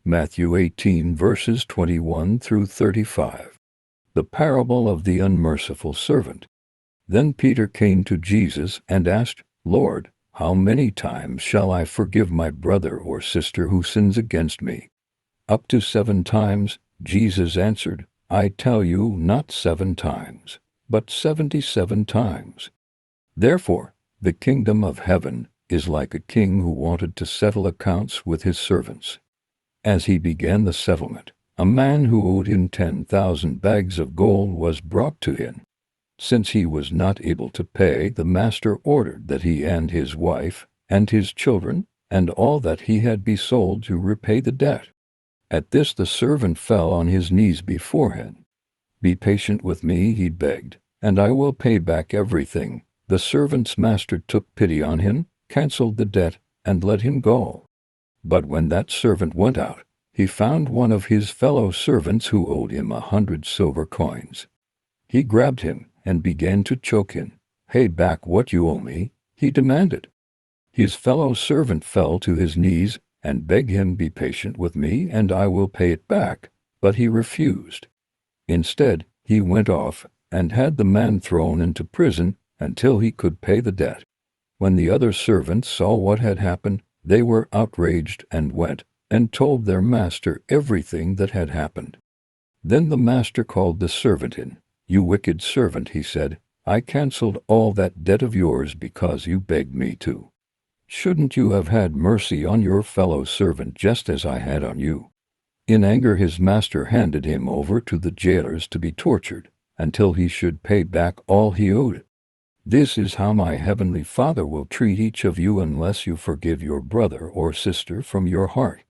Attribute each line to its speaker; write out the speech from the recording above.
Speaker 1: Matthew 18 verses 21 through 35. The parable of the unmerciful servant. Then Peter came to Jesus and asked, "Lord, how many times shall I forgive my brother or sister who sins against me? Up to 7 times?" Jesus answered, "I tell you, not 7 times, but 77 times. Therefore, the kingdom of heaven is like a king who wanted to settle accounts with his servants. As he began the settlement, a man who owed him 10,000 bags of gold was brought to him. Since he was not able to pay, the master ordered that he and his wife, and his children, and all that he had be sold to repay the debt. At this the servant fell on his knees before him. "Be patient with me," he begged, "and I will pay back everything." The servant's master took pity on him, canceled the debt, and let him go. But when that servant went out, he found one of his fellow servants who owed him 100 silver coins. He grabbed him and began to choke him. "Pay back what you owe me," he demanded. His fellow servant fell to his knees and begged him, "Be patient with me and I will pay it back," but he refused. Instead, he went off and had the man thrown into prison until he could pay the debt. When the other servants saw what had happened, they were outraged and went and told their master everything that had happened. Then the master called the servant in. "You wicked servant," he said, "I canceled all that debt of yours because you begged me to. Shouldn't you have had mercy on your fellow servant just as I had on you?" In anger, his master handed him over to the jailers to be tortured until he should pay back all he owed. This is how my heavenly Father will treat each of you unless you forgive your brother or sister from your heart.